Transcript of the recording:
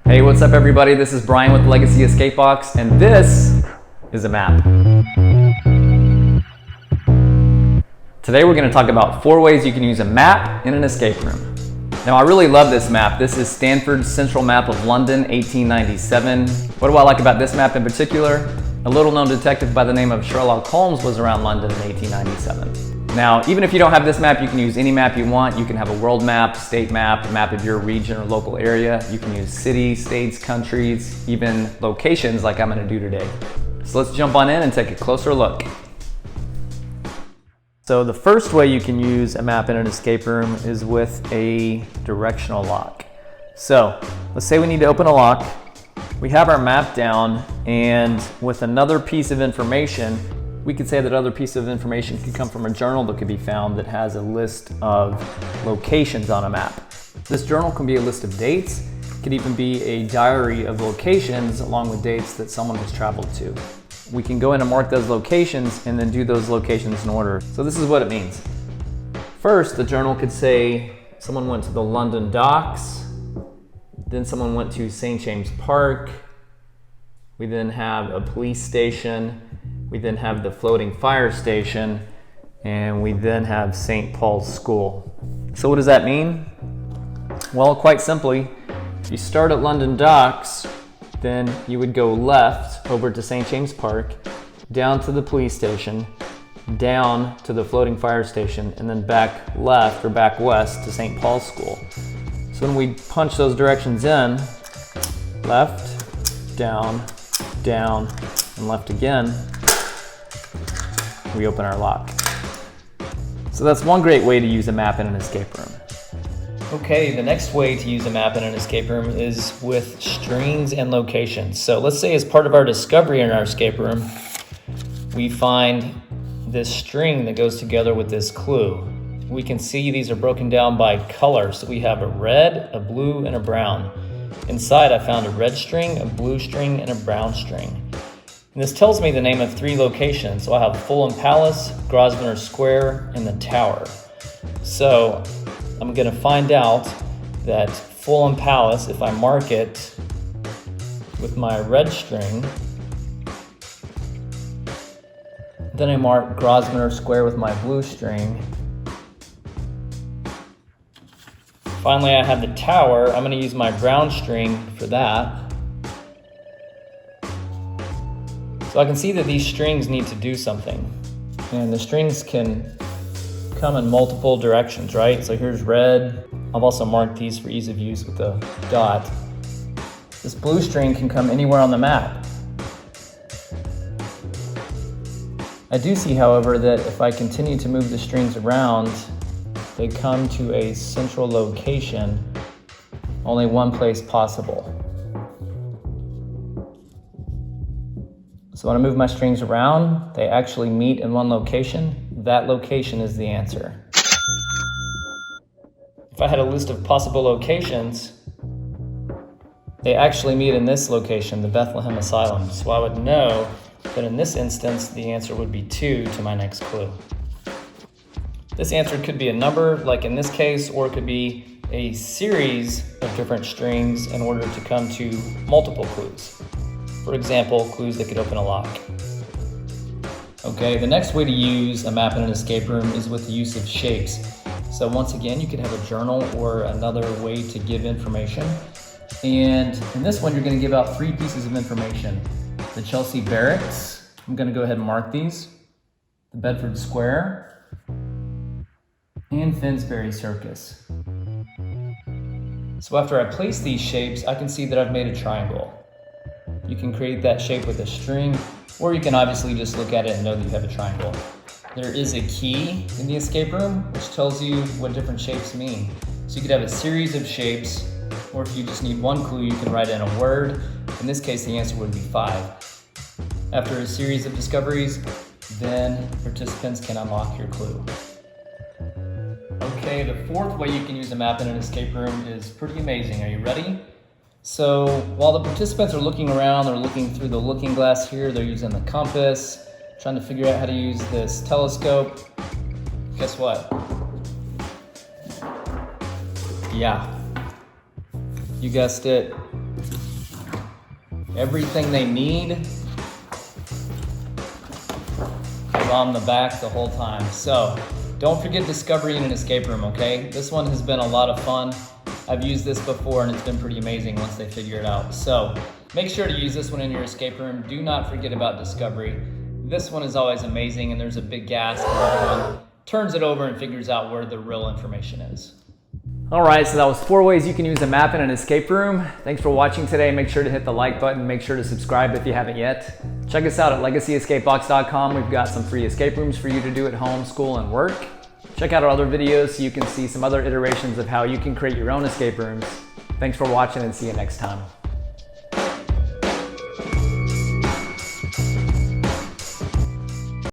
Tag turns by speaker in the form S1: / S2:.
S1: Hey, what's up everybody? This is Brian with Legacy Escape Box, and this is a map. Today we're going to talk about 4 ways you can use a map in an escape room. Now I really love this map. This is Stanford's Central Map of London, 1897. What do I like about this map in particular? A little known detective by the name of Sherlock Holmes was around London in 1897. Now, even if you don't have this map, you can use any map you want. You can have a world map, state map, a map of your region or local area. You can use cities, states, countries, even locations like I'm going to do today. So let's jump on in and take a closer look. So the first way you can use a map in an escape room is with a directional lock. So let's say we need to open a lock. We have our map down, and with another piece of information, we could say that other piece of information could come from a journal that could be found that has a list of locations on a map. This journal can be a list of dates. It could even be a diary of locations along with dates that someone has traveled to. We can go in and mark those locations and then do those locations in order. So this is what it means. First, the journal could say someone went to the London docks, then someone went to St. James Park. We then have a police station. We then have the floating fire station, and we then have St. Paul's School. So what does that mean? Well, quite simply, if you start at London docks, then you would go left over to St. James Park, down to the police station, down to the floating fire station, and then back left or back west to St. Paul's School. So when we punch those directions in, left, down, and left again, we open our lock. So that's one great way to use a map in an escape room. Okay, the next way to use a map in an escape room is with strings and locations. So let's say as part of our discovery in our escape room, we find this string that goes together with this clue. We can see these are broken down by color. So we have a red, a blue, and a brown. Inside I found a red string, a blue string, and a brown string. And this tells me the name of 3 locations. So I have Fulham Palace, Grosvenor Square, and the Tower. So I'm going to find out that Fulham Palace, if I mark it with my red string, then I mark Grosvenor Square with my blue string. Finally, I have the Tower. I'm going to use my brown string for that. So I can see that these strings need to do something. And the strings can come in multiple directions, right? So here's red. I've also marked these for ease of use with the dot. This blue string can come anywhere on the map. I do see, however, that if I continue to move the strings around, they come to a central location, only one place possible. So when I move my strings around, they actually meet in one location. That location is the answer. If I had a list of possible locations, they actually meet in this location, the Bethlehem Asylum. So I would know that in this instance, the answer would be 2 to my next clue. This answer could be a number, like in this case, or it could be a series of different strings in order to come to multiple clues. For example, clues that could open a lock. Okay, the next way to use a map in an escape room is with the use of shapes. So once again, you could have a journal or another way to give information. And in this one, you're going to give out 3 pieces of information. The Chelsea Barracks, I'm going to go ahead and mark these. The Bedford Square, and Finsbury Circus. So after I place these shapes, I can see that I've made a triangle. You can create that shape with a string, or you can obviously just look at it and know that you have a triangle. There is a key in the escape room which tells you what different shapes mean. So you could have a series of shapes, or if you just need one clue, you can write in a word. In this case, the answer would be 5. After a series of discoveries, then participants can unlock your clue. Okay, the 4th way you can use a map in an escape room is pretty amazing. Are you ready? So while the participants are looking around, they're looking through the looking glass here, they're using the compass, trying to figure out how to use this telescope. Guess what? Yeah, you guessed it. everything they need is on the back the whole time. So don't forget discovery in an escape room, okay? This one has been a lot of fun. I've used this before and it's been pretty amazing once they figure it out. So make sure to use this one in your escape room. Do not forget about discovery. This one is always amazing, and there's a big gas and everyone turns it over and figures out where the real information is. All right, so that was 4 ways you can use a map in an escape room. Thanks for watching today. Make sure to hit the like button. Make sure to subscribe if you haven't yet. Check us out at legacyescapebox.com. We've got some free escape rooms for you to do at home, school, and work. Check out our other videos so you can see some other iterations of how you can create your own escape rooms. Thanks for watching, and see you next time.